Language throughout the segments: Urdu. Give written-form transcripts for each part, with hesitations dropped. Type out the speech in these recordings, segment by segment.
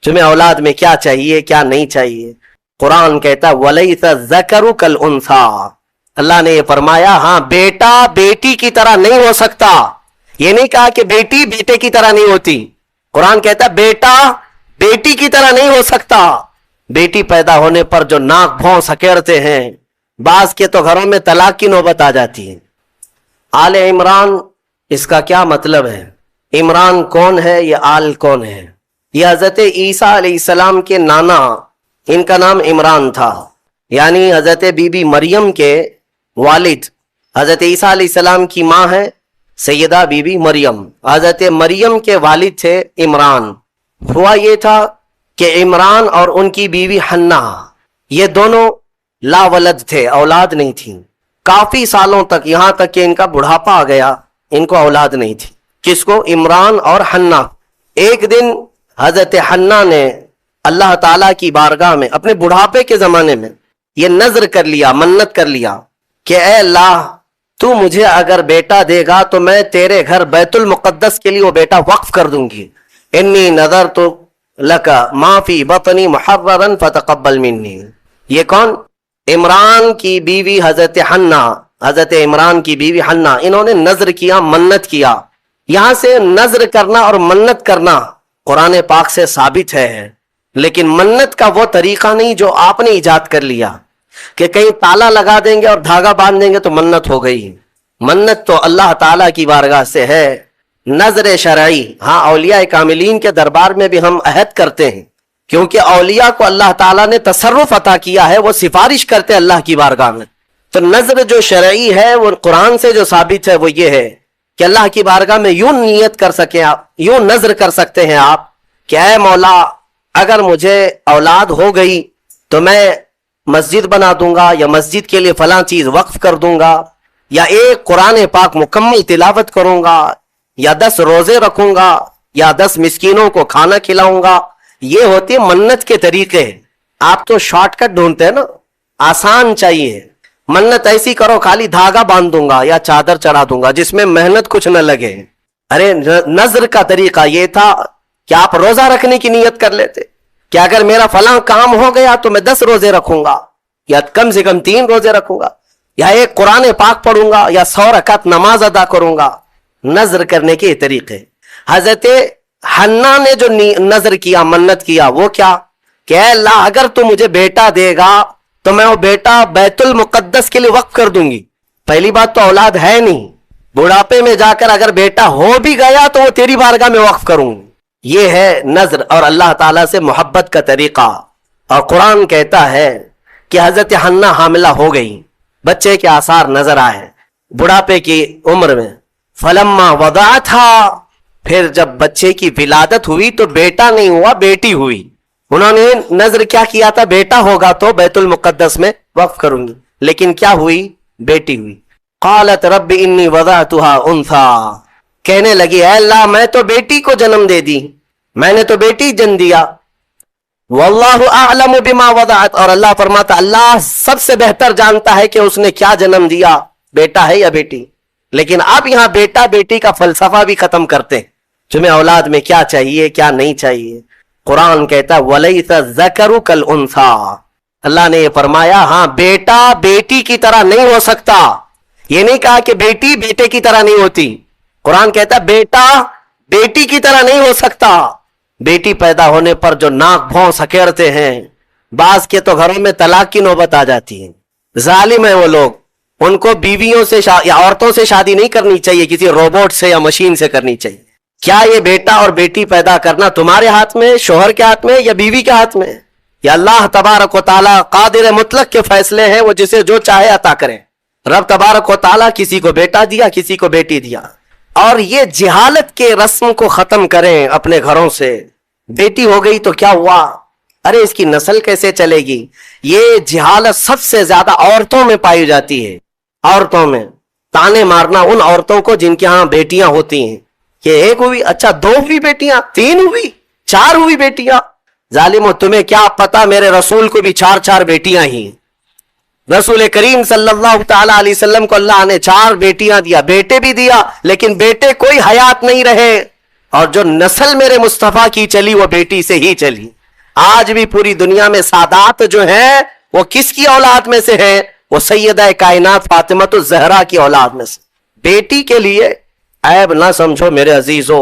تمہیں اولاد میں کیا چاہیے کیا نہیں چاہیے؟ قرآن کہتا وَلَيْسَ الذَّكَرُ كَالْأُنثَىٰ، اللہ نے یہ فرمایا ہاں بیٹا بیٹی کی طرح نہیں ہو سکتا. یہ نہیں کہا کہ بیٹی بیٹے کی طرح نہیں ہوتی. قرآن کہتا بیٹا بیٹی کی طرح نہیں ہو سکتا. بیٹی پیدا ہونے پر جو ناک بھون سکیڑتے ہیں، بعض کے تو گھروں میں طلاق کی نوبت آ جاتی ہے. آل عمران اس کا کیا مطلب ہے؟ عمران کون ہے؟ یہ آل کون ہے؟ یہ حضرت عیسیٰ علیہ السلام کے نانا، ان کا نام عمران تھا، یعنی حضرت بی بی مریم کے والد. حضرت عیسیٰ علیہ السلام کی ماں ہے سیدہ بی بی مریم، حضرت مریم کے والد تھے عمران. ہوا یہ تھا کہ عمران اور ان کی بیوی حنا یہ دونوں لا ولد تھے، اولاد نہیں تھی کافی سالوں تک، یہاں تک کہ ان کا بڑھاپا آ گیا، ان کو اولاد نہیں تھی. کس کو؟ عمران اور حنا. ایک دن حضرت حنا نے اللہ تعالیٰ کی بارگاہ میں اپنے بڑھاپے کے زمانے میں یہ نذر کر لیا، منت کر لیا کہ اے اللہ تو مجھے اگر بیٹا دے گا تو میں تیرے گھر بیت المقدس کے لیے وہ بیٹا وقف کر دوں گی. انی نذرت لک ما فی بطنی محررا فتقبل منی. یہ کون؟ عمران کی بیوی حضرت حنا، حضرت عمران کی بیوی حنا، انہوں نے نذر کیا، منت کیا. یہاں سے نذر کرنا اور منت کرنا قرآن پاک سے ثابت ہے، لیکن منت کا وہ طریقہ نہیں جو آپ نے ایجاد کر لیا کہ کہیں تالا لگا دیں گے اور دھاگا باندھ دیں گے تو منت ہو گئی. منت تو اللہ تعالیٰ کی بارگاہ سے ہے، نظر شرعی. ہاں اولیاء کاملین کے دربار میں بھی ہم عہد کرتے ہیں، کیونکہ اولیاء کو اللہ تعالیٰ نے تصرف عطا کیا ہے، وہ سفارش کرتے ہیں اللہ کی بارگاہ میں. تو نظر جو شرعی ہے وہ قرآن سے جو ثابت ہے وہ یہ ہے کہ اللہ کی بارگاہ میں یوں نیت کر سکیں آپ، یوں نظر کر سکتے ہیں آپ کہ اے مولا اگر مجھے اولاد ہو گئی تو میں مسجد بنا دوں گا، یا مسجد کے لیے فلاں چیز وقف کر دوں گا، یا ایک قرآن پاک مکمل تلاوت کروں گا، یا 10 روزے رکھوں گا، یا 10 مسکینوں کو کھانا کھلاؤں گا. یہ ہوتی ہے منت کے طریقے. آپ تو شارٹ کٹ ڈھونڈتے ہیں نا، آسان چاہیے. منت ایسی کرو خالی دھاگا باندھ دوں گا یا چادر چڑھا دوں گا جس میں محنت کچھ نہ لگے. ارے نذر کا طریقہ یہ تھا کہ آپ روزہ رکھنے کی نیت کر لیتے کہ اگر میرا فلاں کام ہو گیا تو میں 10 روزے رکھوں گا، یا کم سے کم 3 روزے رکھوں گا، یا ایک قرآن پاک پڑھوں گا، یا 100 رکعت نماز ادا کروں گا. نذر کرنے کے طریقے. حضرت حنا نے جو نذر کیا، منت کیا، وہ کیا کہ اے اللہ اگر تو مجھے بیٹا دے گا تو میں وہ بیٹا بیت المقدس کے لیے وقف کر دوں گی. پہلی بات تو اولاد ہے نہیں، بڑھاپے میں جا کر اگر بیٹا ہو بھی گیا تو وہ تیری بارگاہ میں وقف کروں گی. یہ ہے نذر اور اللہ تعالیٰ سے محبت کا طریقہ. اور قرآن کہتا ہے کہ حضرت حنا حاملہ ہو گئی، بچے کے آثار نظر آئے بڑھاپے کی عمر میں. فلما وضعتها، پھر جب بچے کی ولادت ہوئی تو بیٹا نہیں ہوا بیٹی ہوئی. انہوں نے نظر کیا کیا تھا؟ بیٹا ہوگا تو بیت المقدس میں وقف کروں گی، لیکن کیا ہوئی؟ بیٹی ہوئی. قالت رب انی وضعتها انثى، کہنے لگی اے اللہ میں تو بیٹی کو جنم دے دی، میں نے تو بیٹی جن دیا. واللہ اعلم بما وضعت، اور اللہ فرماتا اللہ سب سے بہتر جانتا ہے کہ اس نے کیا جنم دیا، بیٹا ہے یا بیٹی. لیکن اب یہاں بیٹا بیٹی کا فلسفہ بھی ختم کرتے ہیں. تمہیں اولاد میں کیا چاہیے کیا نہیں چاہیے؟ قرآن کہتا وَلَيْسَ الذَّكَرُ كَالْأُنثَىٰ، اللہ نے یہ فرمایا ہاں بیٹا بیٹی کی طرح نہیں ہو سکتا. یہ نہیں کہا کہ بیٹی بیٹے کی طرح نہیں ہوتی. قرآن کہتا بیٹا بیٹی کی طرح نہیں ہو سکتا. بیٹی پیدا ہونے پر جو ناک بھون سکیڑتے ہیں، بعض کے تو گھروں میں طلاق کی نوبت آ جاتی ہے. ظالم ہیں وہ لوگ. ان کو بیویوں سے یا عورتوں سے شادی نہیں کرنی چاہیے، کسی روبوٹ سے یا مشین سے کرنی چاہیے. کیا یہ بیٹا اور بیٹی پیدا کرنا تمہارے ہاتھ میں، شوہر کے ہاتھ میں، یا بیوی کے ہاتھ میں؟ یا اللہ تبارک و تعالیٰ قادر مطلق کے فیصلے ہیں، وہ جسے جو چاہے عطا کرے. رب تبارک و تعالیٰ کسی کو بیٹا دیا کسی کو بیٹی دیا. اور یہ جہالت کے رسم کو ختم کریں اپنے گھروں سے. بیٹی ہو گئی تو کیا ہوا؟ ارے اس کی نسل کیسے چلے گی؟ یہ جہالت سب سے زیادہ عورتوں میں پائی جاتی ہے. عورتوں میں تانے مارنا ان عورتوں کو جن کے ہاں بیٹیاں ہوتی ہیں کہ ایک ہوئی، اچھا 2 ہوئی بیٹیاں، 3 ہوئی، 4 ہوئی بیٹیاں. ظالمو تمہیں کیا پتا میرے رسول کو بھی 4 بیٹیاں ہی. رسول کریم صلی اللہ تعالی علیہ وسلم کو اللہ نے 4 بیٹیاں دیا، بیٹے بھی دیا، لیکن بیٹے کوئی حیات نہیں رہے. اور جو نسل میرے مصطفیٰ کی چلی وہ بیٹی سے ہی چلی. آج بھی پوری دنیا میں سادات جو ہیں وہ کس کی اولاد میں سے ہیں؟ وہ سیدہ کائنات فاطمہ الزہرا کی اولاد میں سے. بیٹی کے لیے عیب نہ سمجھو میرے عزیزو.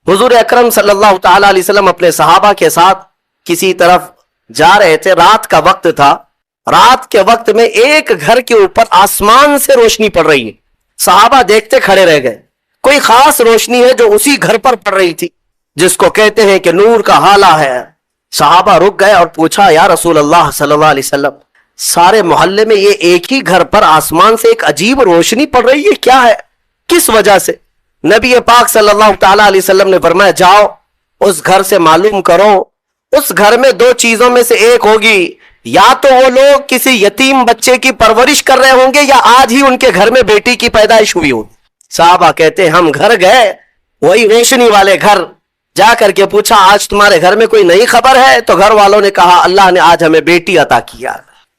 حضور اکرم صلی اللہ تعالی علیہ وسلم اپنے صحابہ کے ساتھ کسی طرف جا رہے تھے. رات کا وقت تھا. رات کے وقت میں ایک گھر کے اوپر آسمان سے روشنی پڑ رہی ہے. صحابہ دیکھتے کھڑے رہ گئے. کوئی خاص روشنی ہے جو اسی گھر پر پڑ رہی تھی جس کو کہتے ہیں کہ نور کا حالہ ہے. صحابہ رک گئے اور پوچھا یا رسول اللہ صلی اللہ علیہ وسلم سارے محلے میں یہ ایک ہی گھر پر آسمان سے ایک عجیب روشنی پڑ رہی ہے, کیا ہے, کس وجہ سے؟ نبی پاک صلی اللہ تعالی علیہ وسلم نے فرمایا جاؤ اس گھر سے معلوم کرو. اس گھر میں دو چیزوں میں سے ایک ہوگی, یا تو وہ لوگ کسی یتیم بچے کی پرورش کر رہے ہوں گے یا آج ہی ان کے گھر میں بیٹی کی پیدائش ہوئی ہوگی. صحابہ کہتے ہیں ہم گھر گئے, وہی روشنی والے گھر, جا کر کے پوچھا آج تمہارے گھر میں کوئی نئی خبر ہے؟ تو گھر والوں نے کہا اللہ نے آج ہمیں بیٹی عطا کیا.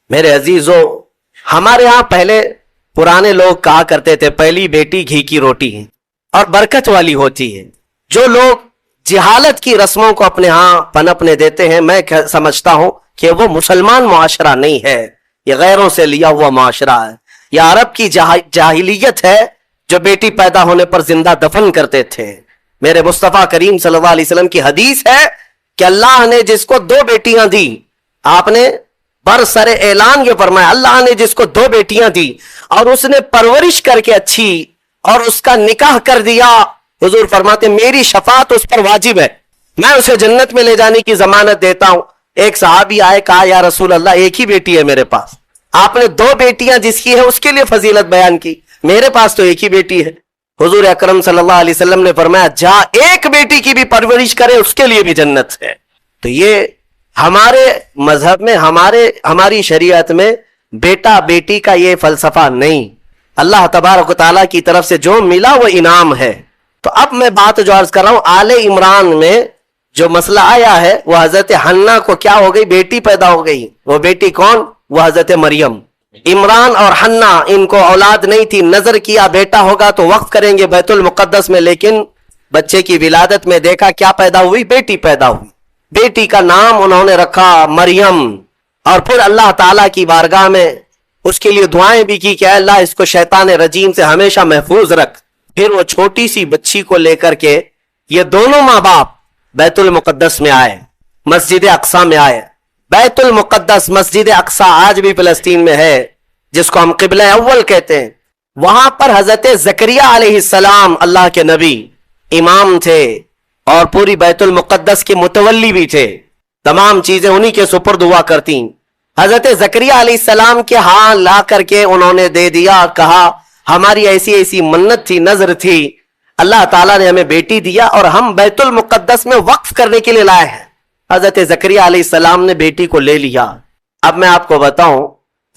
میرے عزیزو, ہمارے ہاں پہلے پرانے لوگ کہا کرتے تھے پہلی بیٹی گھی کی روٹی ہے اور برکت والی ہوتی ہے. جو لوگ جہالت کی رسموں کو اپنے ہاں پنپنے دیتے ہیں, میں سمجھتا ہوں کہ وہ مسلمان معاشرہ نہیں ہے, یہ غیروں سے لیا ہوا معاشرہ ہے. یہ عرب کی جاہلیت ہے جو بیٹی پیدا ہونے پر زندہ دفن کرتے تھے. میرے مصطفیٰ کریم صلی اللہ علیہ وسلم کی حدیث ہے کہ اللہ نے جس کو دو بیٹیاں دی, آپ نے برسر اعلان یہ فرمایا اللہ نے جس کو دو بیٹیاں دی اور اس نے پرورش کر کے اچھی اور اس کا نکاح کر دیا, حضور فرماتے میری شفاعت اس پر واجب ہے, میں اسے جنت میں لے جانے کی ضمانت دیتا ہوں. ایک صحابی آئے, کہا یا رسول اللہ ایک ہی بیٹی ہے میرے پاس, آپ نے دو بیٹیاں جس کی ہے اس کے لیے فضیلت بیان کی, میرے پاس تو ایک ہی بیٹی ہے. حضور اکرم صلی اللہ علیہ وسلم نے فرمایا جا ایک بیٹی کی بھی پرورش کرے اس کے لیے بھی جنت ہے. تو یہ ہمارے مذہب میں ہماری شریعت میں بیٹا بیٹی کا یہ فلسفہ نہیں. اللہ تبارک و تعالیٰ کی طرف سے جو ملا وہ انعام ہے. تو اب میں بات جو عرض کر رہا ہوں, آل عمران میں جو مسئلہ آیا ہے وہ حضرت حنا کو کیا ہو گئی, بیٹی پیدا ہو گئی. وہ بیٹی کون؟ وہ حضرت مریم. عمران اور حنا ان کو اولاد نہیں تھی, نظر کیا بیٹا ہوگا تو وقف کریں گے بیت المقدس میں, لیکن بچے کی ولادت میں دیکھا کیا پیدا ہوئی, بیٹی پیدا ہوئی. بیٹی کا نام انہوں نے رکھا مریم, اور پھر اللہ تعالیٰ کی بارگاہ میں اس کے لیے دعائیں بھی کی کہ اے اللہ اس کو شیطان رجیم سے ہمیشہ محفوظ رکھ. پھر وہ چھوٹی سی بچی کو لے کر کے یہ دونوں ماں باپ بیت المقدس میں آئے, مسجد اقصی میں آئے. بیت المقدس مسجد اقصی آج بھی فلسطین میں ہے جس کو ہم قبلہ اول کہتے ہیں. وہاں پر حضرت زکریا علیہ السلام اللہ کے نبی امام تھے اور پوری بیت المقدس کے متولی بھی تھے, تمام چیزیں انہی کے سپرد ہوا کرتی. حضرت زکریا علیہ السلام کے ہاں لا کر کے انہوں نے دے دیا, کہا ہماری ایسی ایسی منت تھی, نظر تھی, اللہ تعالیٰ نے ہمیں بیٹی دیا اور ہم بیت المقدس میں وقف کرنے کے لیے لائے ہیں. حضرت زکریا علیہ السلام نے بیٹی کو لے لیا. اب میں آپ کو بتاؤں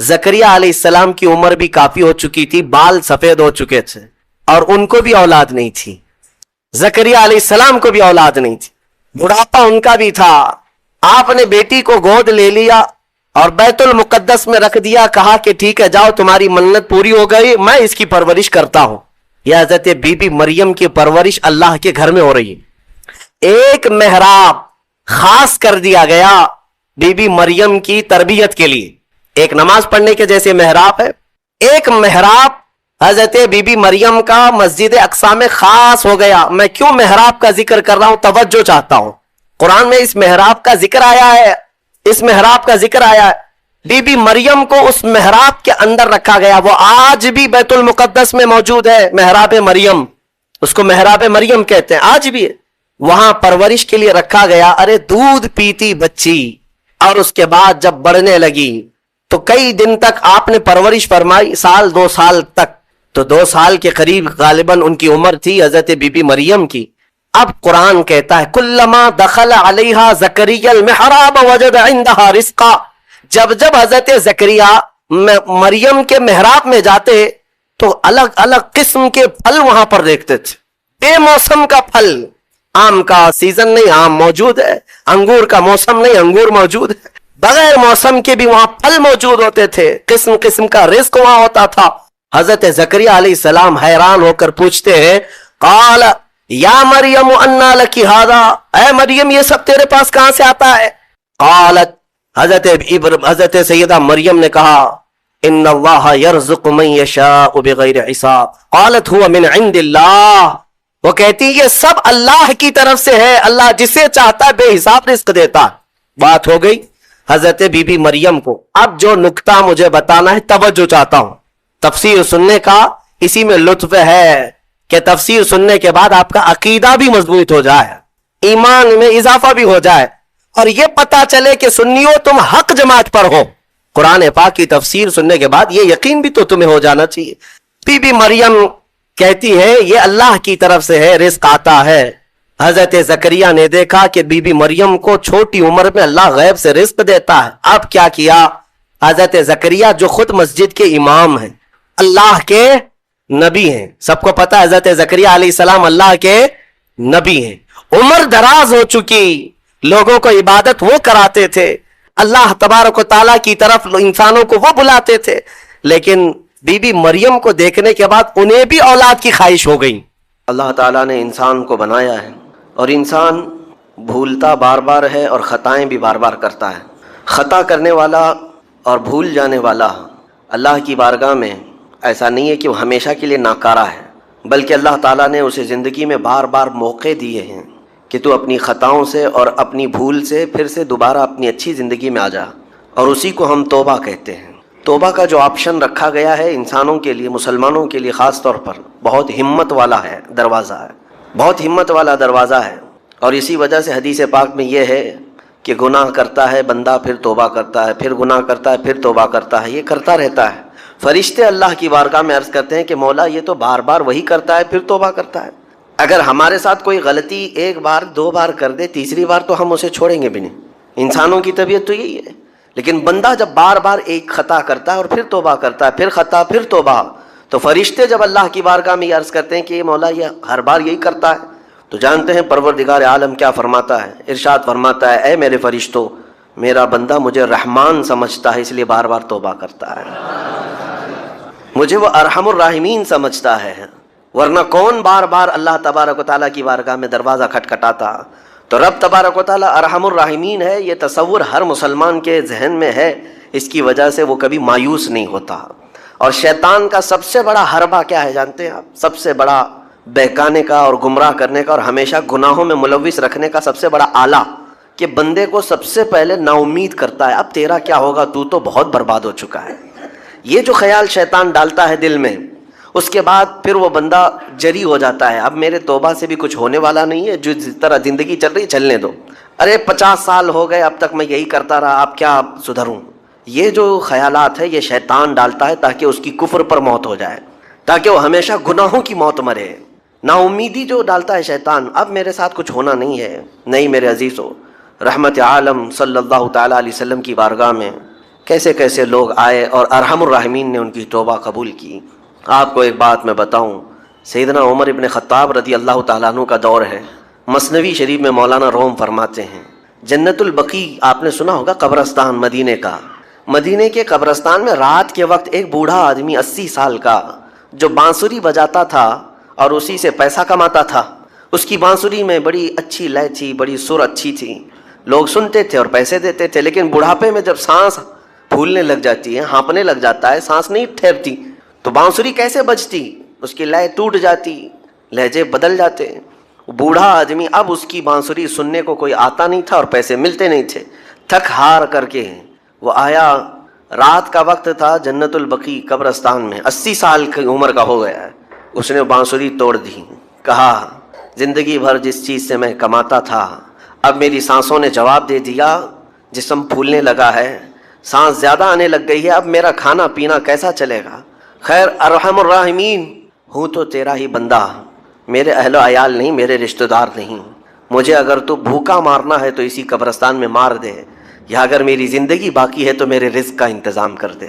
زکریا علیہ السلام کی عمر بھی کافی ہو چکی تھی, بال سفید ہو چکے تھے اور ان کو بھی اولاد نہیں تھی. زکریا علیہ السلام کو بھی اولاد نہیں تھی, بڑھاپا ان کا بھی تھا. آپ نے بیٹی کو گود لے لیا اور بیت المقدس میں رکھ دیا, کہا کہ ٹھیک ہے جاؤ تمہاری منت پوری ہو گئی, میں اس کی پرورش کرتا ہوں. یہ حضرت بی بی مریم کی پرورش اللہ کے گھر میں ہو رہی ہے. ایک محراب خاص کر دیا گیا بی بی مریم کی تربیت کے لیے, ایک نماز پڑھنے کے جیسے محراب ہے, ایک محراب حضرت بی بی مریم کا مسجد اقصی میں خاص ہو گیا. میں کیوں محراب کا ذکر کر رہا ہوں, توجہ چاہتا ہوں. قرآن میں اس محراب کا ذکر آیا ہے, اس محراب کا ذکر آیا ہے. بی بی مریم کو اس محراب کے اندر رکھا گیا, وہ آج بھی بیت المقدس میں موجود ہے, محراب مریم, اس کو محراب مریم کہتے ہیں, آج بھی ہے. وہاں پرورش کے لیے رکھا گیا. ارے دودھ پیتی بچی, اور اس کے بعد جب بڑھنے لگی تو کئی دن تک آپ نے پرورش فرمائی, سال 2 سال تک. تو 2 سال کے قریب غالباً ان کی عمر تھی حضرت بی بی مریم کی. اب قرآن کہتا ہے کلما دخل علیہا زکریا المحراب وجد عندہا رزقا, جب جب حضرت زکریا مریم کے محراب میں جاتے تو الگ الگ قسم کے پھل وہاں پر دیکھتے تھے. بے موسم کا پھل, آم کا سیزن نہیں, آم موجود ہے, انگور کا موسم نہیں, انگور موجود ہے, بغیر موسم کے بھی وہاں پھل موجود ہوتے تھے, قسم قسم کا رزق وہاں ہوتا تھا. حضرت زکریا علیہ السلام حیران ہو کر پوچھتے ہیں قال یا مریم انا لکی ھذا, اے مریم یہ سب تیرے پاس کہاں سے آتا ہے؟ قالت حضرت سیدہ مریم نے کہا ان اللہ یرزق من یشاء بغیر حساب قالت هو من عند اللہ، وہ کہتی یہ سب اللہ کی طرف سے ہے، اللہ جسے چاہتا ہے بے حساب رزق دیتا ہے۔ بات ہو گئی حضرت بی بی مریم کو۔ اب جو نکتہ مجھے بتانا ہے توجہ چاہتا ہوں، تفسیر سننے کا اسی میں لطف ہے کہ تفسیر سننے کے بعد آپ کا عقیدہ بھی مضبوط ہو جائے، ایمان میں اضافہ بھی ہو جائے، اور یہ پتا چلے کہ سنیو تم حق جماعت پر ہو۔ قرآن پاک کی تفسیر سننے کے بعد یہ یقین بھی تو تمہیں ہو جانا چاہیے۔ بی بی مریم کہتی ہے یہ اللہ کی طرف سے ہے، رزق آتا ہے۔ حضرت زکریا نے دیکھا کہ بی بی مریم کو چھوٹی عمر میں اللہ غیب سے رزق دیتا ہے۔ اب کیا کیا حضرت زکریا جو خود مسجد کے امام ہیں، اللہ کے نبی ہیں، سب کو پتا ہے حضرت زکریا علیہ السلام اللہ کے نبی ہیں، عمر دراز ہو چکی، لوگوں کو عبادت وہ کراتے تھے، اللہ تبارک و تعالیٰ کی طرف انسانوں کو وہ بلاتے تھے، لیکن بی بی مریم کو دیکھنے کے بعد انہیں بھی اولاد کی خواہش ہو گئی۔ اللہ تعالیٰ نے انسان کو بنایا ہے اور انسان بھولتا بار بار ہے اور خطائیں بھی بار بار کرتا ہے۔ خطا کرنے والا اور بھول جانے والا اللہ کی بارگاہ میں ایسا نہیں ہے کہ وہ ہمیشہ کے لیے ناکارہ ہے، بلکہ اللہ تعالیٰ نے اسے زندگی میں بار بار موقع دیے ہیں کہ تو اپنی خطاؤں سے اور اپنی بھول سے پھر سے دوبارہ اپنی اچھی زندگی میں آ جا، اور اسی کو ہم توبہ کہتے ہیں۔ توبہ کا جو آپشن رکھا گیا ہے انسانوں کے لیے، مسلمانوں کے لیے خاص طور پر، بہت ہمت والا ہے دروازہ ہے، بہت ہمت والا دروازہ ہے، اور اسی وجہ سے حدیث پاک میں یہ ہے کہ گناہ کرتا ہے بندہ پھر توبہ کرتا ہے، پھر گناہ کرتا ہے پھر توبہ کرتا ہے، یہ کرتا رہتا ہے۔ فرشتے اللہ کی بارگاہ میں عرض کرتے ہیں کہ مولا یہ تو بار بار وہی کرتا ہے پھر توبہ کرتا ہے، اگر ہمارے ساتھ کوئی غلطی ایک بار دو بار کر دے، تیسری بار تو ہم اسے چھوڑیں گے بھی نہیں۔ انسانوں کی طبیعت تو یہی ہے، لیکن بندہ جب بار بار ایک خطا کرتا ہے اور پھر توبہ کرتا ہے، پھر خطا پھر توبہ، تو فرشتے جب اللہ کی بارگاہ میں یہ عرض کرتے ہیں کہ مولا یہ ہر بار یہی کرتا ہے، تو جانتے ہیں پروردگار عالم کیا فرماتا ہے، ارشاد فرماتا ہے اے میرے فرشتوں، میرا بندہ مجھے رحمان سمجھتا ہے اس لیے بار بار توبہ کرتا ہے، مجھے وہ ارحم الراحمین سمجھتا ہے، ورنہ کون بار بار اللہ تبارک و تعالیٰ کی بارگاہ میں دروازہ کھٹکھٹاتا۔ تو رب تبارک و تعالیٰ ارحم الراحمین ہے، یہ تصور ہر مسلمان کے ذہن میں ہے، اس کی وجہ سے وہ کبھی مایوس نہیں ہوتا۔ اور شیطان کا سب سے بڑا حربہ کیا ہے جانتے ہیں آپ؟ سب سے بڑا بہکانے کا اور گمراہ کرنے کا اور ہمیشہ گناہوں میں ملوث رکھنے کا سب سے بڑا آلہ، کہ بندے کو سب سے پہلے نا امید کرتا ہے، اب تیرا کیا ہوگا، تو بہت برباد ہو چکا ہے۔ یہ جو خیال شیطان ڈالتا ہے دل میں، اس کے بعد پھر وہ بندہ جری ہو جاتا ہے، اب میرے توبہ سے بھی کچھ ہونے والا نہیں ہے، جو جس طرح زندگی چل رہی چلنے دو، ارے 50 سال ہو گئے اب تک میں یہی کرتا رہا، اب کیا سدھروں۔ یہ جو خیالات ہے یہ شیطان ڈالتا ہے تاکہ اس کی کفر پر موت ہو جائے، تاکہ وہ ہمیشہ گناہوں کی موت مرے۔ نا امیدی جو ڈالتا ہے شیطان، اب میرے ساتھ کچھ ہونا نہیں ہے۔ نہیں میرے عزیزو، رحمت عالم صلی اللہ تعالیٰ علیہ وسلم کی بارگاہ میں کیسے کیسے لوگ آئے اور ارحم الراحمین نے ان کی توبہ قبول کی۔ آپ کو ایک بات میں بتاؤں، سیدنا عمر ابن خطاب رضی اللہ تعالیٰ عنہ کا دور ہے، مثنوی شریف میں مولانا روم فرماتے ہیں جنت البقیع آپ نے سنا ہوگا، قبرستان مدینے کا، مدینے کے قبرستان میں رات کے وقت ایک بوڑھا آدمی 80 سال کا جو بانسری بجاتا تھا اور اسی سے پیسہ کماتا تھا، اس کی بانسری میں بڑی اچھی لے تھی، بڑی سر اچھی تھی، لوگ سنتے تھے اور پیسے دیتے تھے، لیکن بڑھاپے میں جب سانس پھولنے لگ جاتی ہے، ہانپنے لگ جاتا ہے، سانس نہیں ٹھہرتی، تو بانسری کیسے بجتی، اس کی لے ٹوٹ جاتی، لہجے بدل جاتے۔ بوڑھا آدمی اب اس کی بانسری سننے کو کوئی آتا نہیں تھا اور پیسے ملتے نہیں تھے، تھک ہار کر کے وہ آیا، رات کا وقت تھا، جنت البقیع قبرستان میں، 80 سال کی عمر کا ہو گیا ہے، اس نے بانسری توڑ دی، کہا زندگی بھر جس چیز سے میں کماتا تھا اب میری سانسوں نے جواب دے دیا، جسم پھولنے لگا ہے، سانس زیادہ آنے لگ گئی ہے، اب میرا کھانا پینا کیسا چلے گا؟ خیر ارحم الراحمین، ہوں تو تیرا ہی بندہ، میرے اہل و عیال نہیں، میرے رشتہ دار نہیں، مجھے اگر تو بھوکا مارنا ہے تو اسی قبرستان میں مار دے، یا اگر میری زندگی باقی ہے تو میرے رزق کا انتظام کر دے۔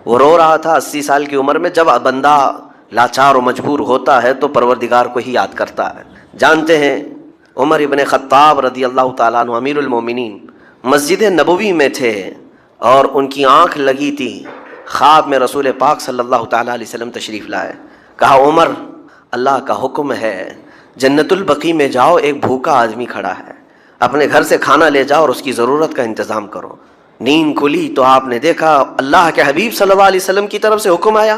وہ رو رہا تھا 80 سال کی عمر میں۔ جب بندہ لاچار و مجبور ہوتا ہے تو پروردگار کو ہی یاد کرتا ہے۔ جانتے ہیں عمر ابن خطاب رضی اللہ تعالیٰ عنہ امیر المومنین مسجد نبوی میں تھے اور ان کی آنکھ لگی تھی، خواب میں رسول پاک صلی اللہ تعالیٰ علیہ وسلم تشریف لائے، کہا عمر اللہ کا حکم ہے جنت البقیع میں جاؤ، ایک بھوکا آدمی کھڑا ہے، اپنے گھر سے کھانا لے جاؤ اور اس کی ضرورت کا انتظام کرو. نیند کھلی تو آپ نے دیکھا اللہ کے حبیب صلی اللہ علیہ وسلم کی طرف سے حکم آیا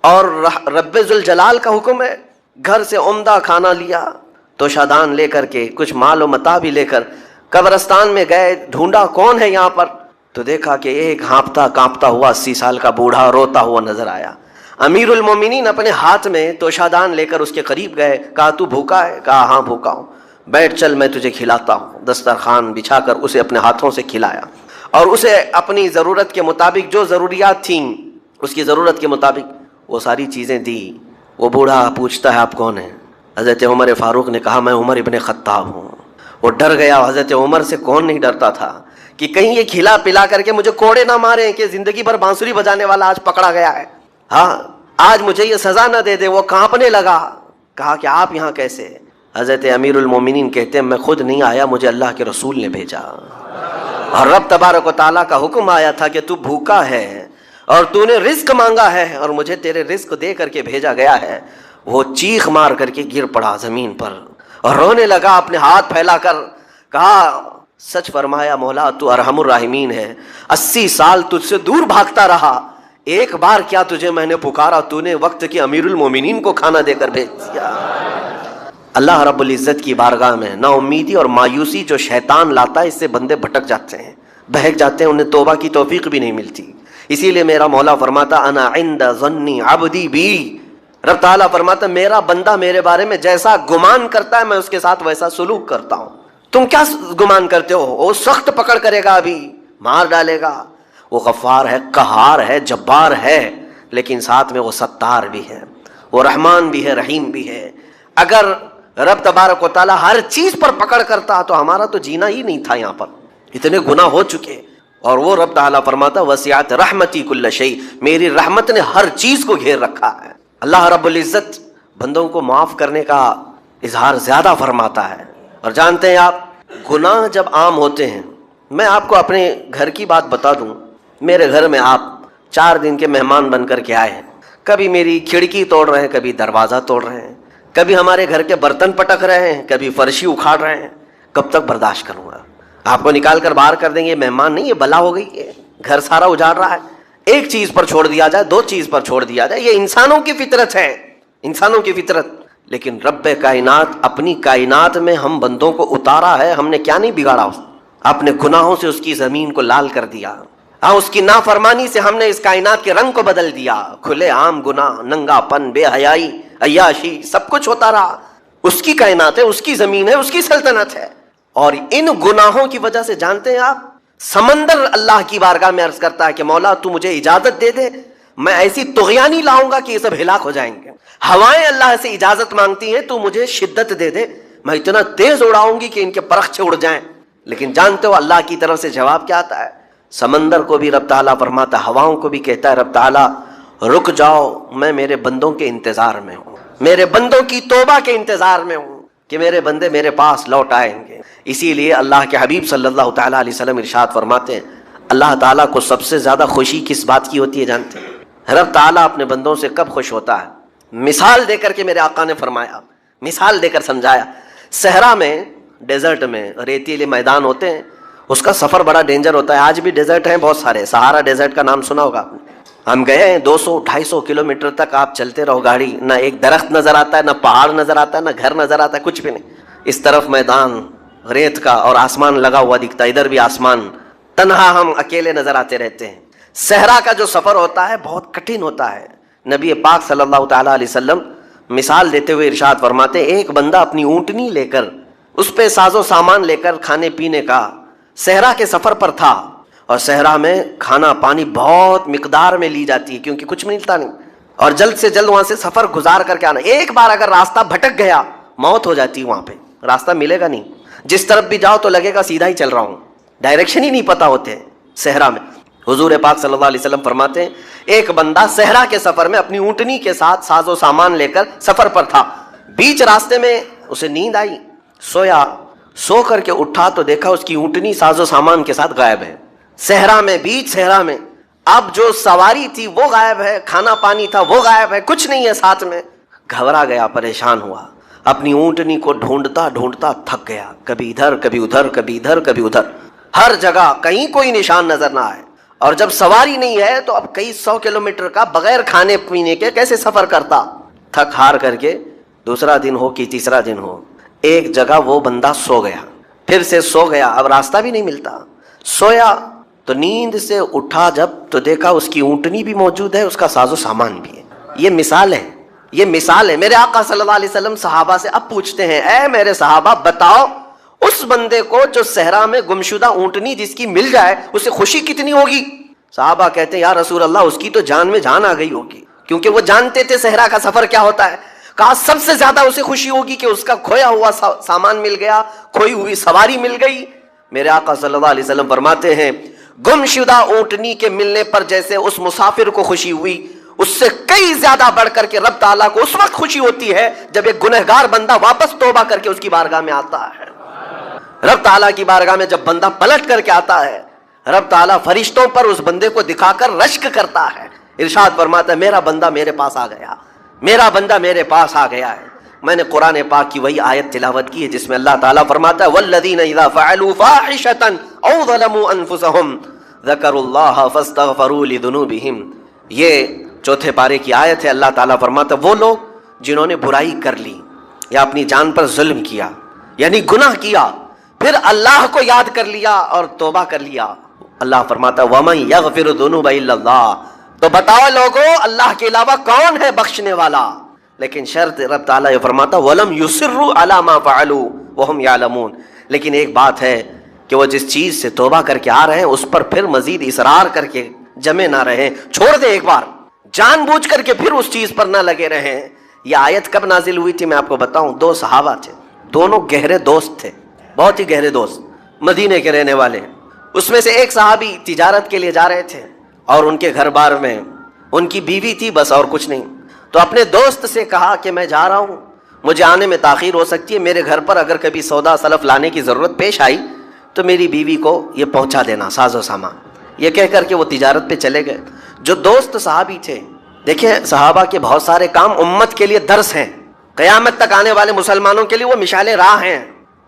اور رب ذوالجلال کا حکم ہے. گھر سے عمدہ کھانا لیا تو شادان لے کر کے کچھ مال و متاع بھی لے کر قبرستان میں گئے. ڈھونڈا کون ہے یہاں پر, تو دیکھا کہ ایک ہانپتا کانپتا ہوا 80 سال کا بوڑھا روتا ہوا نظر آیا. امیر المومنین اپنے ہاتھ میں توشادان لے کر اس کے قریب گئے. کہا تو بھوکا ہے؟ کہا ہاں بھوکا ہوں. بیٹھ چل میں تجھے کھلاتا ہوں. دسترخوان بچھا کر اسے اپنے ہاتھوں سے کھلایا اور اسے اپنی ضرورت کے مطابق جو ضروریات تھیں اس کی ضرورت کے مطابق وہ ساری چیزیں دی. وہ بوڑھا پوچھتا ہے آپ کون ہیں؟ حضرت عمر فاروق نے کہا میں عمر ابن خطاب ہوں. وہ ڈر گیا. حضرت عمر سے کون نہیں ڈرتا تھا کہ کہیں یہ کھلا پلا کر کے مجھے کوڑے نہ ماریں کہ زندگی بھر بانسری بجانے والا آج پکڑا گیا ہے, ہاں آج مجھے یہ سزا نہ دے دے. وہ کانپنے لگا. کہا کہ آپ یہاں کیسے؟ حضرت امیر المومنین کہتے ہیں میں خود نہیں آیا, مجھے اللہ کے رسول نے بھیجا اور رب تبارک و تعالیٰ کا حکم آیا تھا کہ تو بھوکا ہے اور تو نے رزق مانگا ہے اور مجھے تیرے رزق دے کر کے بھیجا گیا ہے. وہ چیخ مار کر کے گر پڑا زمین پر اور رونے لگا اپنے ہاتھ پھیلا کر. کہا سچ فرمایا مولا تو ارحم الراحمین ہے. 80 سال تجھ سے دور بھاگتا رہا, ایک بار کیا تجھے میں نے پکارا, تو نے وقت کے امیر المومنین کو کھانا دے کر بھیج دیا. اللہ رب العزت کی بارگاہ میں نا امیدی اور مایوسی جو شیطان لاتا ہے اس سے بندے بھٹک جاتے ہیں, بہک جاتے ہیں, انہیں توبہ کی توفیق بھی نہیں ملتی. اسی لیے میرا مولا فرماتا انا عند ظنی عبدی بی. رب تعالیٰ فرماتا میرا بندہ میرے بارے میں جیسا گمان کرتا ہے میں اس کے ساتھ ویسا سلوک کرتا ہوں. تم کیا گمان کرتے ہو؟ وہ سخت پکڑ کرے گا, ابھی مار ڈالے گا. وہ غفار ہے, قہار ہے, جبار ہے, لیکن ساتھ میں وہ ستار بھی ہے, وہ رحمان بھی ہے, رحیم بھی ہے. اگر رب تبارک و تعالیٰ ہر چیز پر پکڑ کرتا تو ہمارا تو جینا ہی نہیں تھا. یہاں پر اتنے گناہ ہو چکے. اور وہ رب تعالیٰ فرماتا وسعت رحمتی کل شیء, میری رحمت نے ہر چیز کو گھیر رکھا ہے. اللہ رب العزت بندوں کو معاف کرنے کا اظہار زیادہ فرماتا ہے. اور جانتے ہیں آپ گناہ جب عام ہوتے ہیں, میں آپ کو اپنے گھر کی بات بتا دوں. میرے گھر میں آپ 4 دن کے مہمان بن کر کے آئے ہیں. کبھی میری کھڑکی توڑ رہے ہیں, کبھی دروازہ توڑ رہے ہیں, کبھی ہمارے گھر کے برتن پٹک رہے ہیں, کبھی فرشی اکھاڑ رہے ہیں. کب تک برداشت کروں گا؟ آپ کو نکال کر باہر کر دیں گے. مہمان نہیں, یہ بلا ہو گئی ہے, گھر سارا اجاڑ رہا ہے. ایک چیز پر چھوڑ دیا جائے, 2 چیز پر چھوڑ دیا جائے, یہ انسانوں کی فطرت ہے, انسانوں کی فطرت. لیکن رب کائنات اپنی کائنات میں ہم بندوں کو اتارا ہے, ہم نے کیا نہیں بگاڑا؟ اپنے گناہوں سے اس کی زمین کو لال کر دیا. ہاں اس کی نافرمانی سے ہم نے اس کائنات کے رنگ کو بدل دیا. کھلے عام گناہ, ننگا پن, بے حیائی, عیاشی, سب کچھ ہوتا رہا. اس کی کائنات ہے, اس کی زمین ہے, اس کی سلطنت ہے. اور ان گناہوں کی وجہ سے جانتے ہیں آپ سمندر اللہ کی بارگاہ میں عرض کرتا ہے کہ مولا تو مجھے اجازت دے دے, میں ایسی طغیانی لاؤں گا کہ یہ سب ہلاک ہو جائیں گے. ہوائیں اللہ سے اجازت مانگتی ہیں تو مجھے شدت دے دے, میں اتنا تیز اڑاؤں گی کہ ان کے پرخچے اڑ جائیں. لیکن جانتے ہو اللہ کی طرف سے جواب کیا آتا ہے؟ سمندر کو بھی رب تعالیٰ فرماتا ہے, ہواؤں کو بھی کہتا ہے رب تعالیٰ رک جاؤ, میں میرے بندوں کے انتظار میں ہوں, میرے بندوں کی توبہ کے انتظار میں ہوں کہ میرے بندے میرے پاس لوٹ آئیں گے. اسی لیے اللہ کے حبیب صلی اللہ تعالیٰ علیہ وسلم ارشاد فرماتے ہیں اللہ تعالیٰ کو سب سے زیادہ خوشی کس بات کی ہوتی ہے جانتے ہیں؟ رب تعالیٰ اپنے بندوں سے کب خوش ہوتا ہے؟ مثال دے کر کے میرے آقا نے فرمایا, مثال دے کر سمجھایا. صحرا میں, ڈیزرٹ میں ریتیلے میدان ہوتے ہیں, اس کا سفر بڑا ڈینجر ہوتا ہے. آج بھی ڈیزرٹ ہیں بہت سارے, سہارا ڈیزرٹ کا نام سنا ہوگا آپ نے. ہم گئے ہیں 200-250 کلومیٹر تک آپ چلتے رہو گاڑی, نہ ایک درخت نظر آتا ہے, نہ پہاڑ نظر آتا ہے, نہ گھر نظر آتا ہے, کچھ بھی نہیں. اس طرف میدان ریت کا اور آسمان لگا ہوا دکھتا ہے, ادھر بھی آسمان, تنہا ہم اکیلے نظر آتے رہتے ہیں. صحرا کا جو سفر ہوتا ہے بہت کٹھن ہوتا ہے. نبی پاک صلی اللہ تعالیٰ علیہ وسلم مثال دیتے ہوئے ارشاد فرماتے ایک بندہ اپنی اونٹنی لے کر, اس پہ ساز و سامان لے کر کھانے پینے کا صحرا کے سفر پر تھا. اور صحرا میں کھانا پانی بہت مقدار میں لی جاتی ہے کیونکہ کچھ ملتا نہیں, اور جلد سے جلد وہاں سے سفر گزار کر کے آنا. ایک بار اگر راستہ بھٹک گیا موت ہو جاتی ہے, وہاں پہ راستہ ملے گا نہیں. جس طرف بھی جاؤ تو لگے گا سیدھا ہی چل رہا ہوں, ڈائریکشن ہی نہیں پتا ہوتے صحرا میں. حضور پاک صلی اللہ علیہ وسلم فرماتے ہیں ایک بندہ صحرا کے سفر میں اپنی اونٹنی کے ساتھ ساز و سامان لے کر سفر پر تھا. بیچ راستے میں اسے نیند آئی, سویا, سو کر کے اٹھا تو دیکھا اس کی اونٹنی ساز و سامان کے ساتھ غائب ہے. صحرا میں, بیچ صحرا میں. اب جو سواری تھی وہ غائب ہے, کھانا پانی تھا وہ غائب ہے, کچھ نہیں ہے ساتھ میں. گھبرا گیا, پریشان ہوا, اپنی اونٹنی کو ڈھونڈتا ڈھونڈتا تھک گیا، کبھی ادھر کبھی ادھر، کبھی ادھر کبھی ادھر، ہر جگہ کہیں کوئی نشان نظر نہ آئے. اور جب سواری نہیں ہے تو اب کئی 100 کلومیٹر کا بغیر کھانے پینے کے کیسے سفر کرتا. تھک ہار کر کے دوسرا دن ہو کہ تیسرا دن ہو، ایک جگہ وہ بندہ سو گیا، پھر سے سو گیا، اب راستہ بھی نہیں ملتا. سویا تو نیند سے اٹھا جب تو دیکھا اس کی اونٹنی بھی موجود ہے، اس کا ساز و سامان بھی ہے. یہ مثال ہے، یہ مثال ہے. میرے آقا صلی اللہ علیہ وسلم صحابہ سے اب پوچھتے ہیں، اے میرے صحابہ بتاؤ اس بندے کو جو صحرا میں گمشدہ اونٹنی جس کی مل جائے اسے خوشی کتنی ہوگی؟ صحابہ کہتے ہیں یا رسول اللہ اس کی تو جان میں جان آ گئی ہوگی، کیونکہ وہ جانتے تھے صحرا کا سفر کیا ہوتا ہے. کہا سب سے زیادہ اسے خوشی ہوگی کہ اس کا کھویا ہوا سامان مل گیا، کھوئی ہوئی سواری مل گئی. میرے آقا صلی اللہ علیہ وسلم فرماتے ہیں گمشدہ اونٹنی کے ملنے پر جیسے اس مسافر کو خوشی ہوئی، اس سے کئی زیادہ بڑھ کر کے رب تعالیٰ کو اس وقت خوشی ہوتی ہے جب ایک گنہگار بندہ واپس توبہ کر کے اس کی بارگاہ میں آتا ہے. رب تعالیٰ کی بارگاہ میں جب بندہ پلٹ کر کے آتا ہے، رب تعالیٰ فرشتوں پر اس بندے کو دکھا کر رشک کرتا ہے. ارشاد فرماتا ہے میرا بندہ میرے پاس آ گیا، میرا بندہ میرے پاس آ گیا ہے. میں نے قرآن پاک کی وہی آیت تلاوت کی ہے جس میں اللہ تعالیٰ فرماتا ہے والذین اذا فعلوا فاحشۃ او ظلموا انفسهم ذکروا اللہ فاستغفروا لذنوبہم. یہ چوتھے پارے کی آیت ہے. اللہ تعالیٰ فرماتا ہے وہ لوگ جنہوں نے برائی کر لی یا اپنی جان پر ظلم کیا یعنی گناہ کیا، پھر اللہ کو یاد کر لیا اور توبہ کر لیا. اللہ فرماتا ہے وَمَن يَغْفِرُ الذُّنُوبَ إِلَّا اللَّهُ. تو بتاؤ لوگوں اللہ کے علاوہ کون ہے بخشنے والا؟ لیکن شرط رب تعالیٰ یہ فرماتا وَلَمْ يُصِرُّوا عَلَى مَا فَعَلُوا وَهُمْ يَعْلَمُونَ. لیکن ایک بات ہے کہ وہ جس چیز سے توبہ کر کے آ رہے ہیں اس پر پھر مزید اصرار کر کے جمے نہ رہیں، چھوڑ دیں ایک بار، جان بوجھ کر کے پھر اس چیز پر نہ لگے رہیں. یہ آیت کب نازل ہوئی تھی میں آپ کو بتاؤں. دو صحابہ تھے، دونوں گہرے دوست تھے، بہت ہی گہرے دوست، مدینے کے رہنے والے. اس میں سے ایک صحابی تجارت کے لیے جا رہے تھے اور ان کے گھر بار میں ان کی بیوی تھی بس اور کچھ نہیں. تو اپنے دوست سے کہا کہ میں جا رہا ہوں، مجھے آنے میں تاخیر ہو سکتی ہے، میرے گھر پر اگر کبھی سودا سلف لانے کی ضرورت پیش آئی تو میری بیوی کو یہ پہنچا دینا ساز و سامان. یہ کہہ کر کے وہ تجارت پہ چلے گئے. جو دوست صحابی تھے، دیکھیں صحابہ کے بہت سارے کام امت کے لیے درس ہیں، قیامت تک آنے والے مسلمانوں کے لیے وہ مشعل راہ ہیں.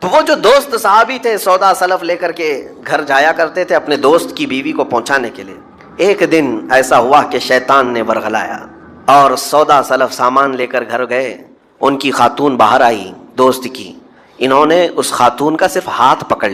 تو وہ جو دوست صحابی تھے سودا سلف لے کر کے گھر جایا کرتے تھے اپنے دوست کی بیوی کو پہنچانے کے لیے. ایک دن ایسا ہوا کہ شیطان نے ورغلایا اور سودا سلف سامان لے کر گھر گئے. ان کی خاتون باہر آئی دوست کی، انہوں نے اس خاتون کا صرف ہاتھ پکڑ لیا.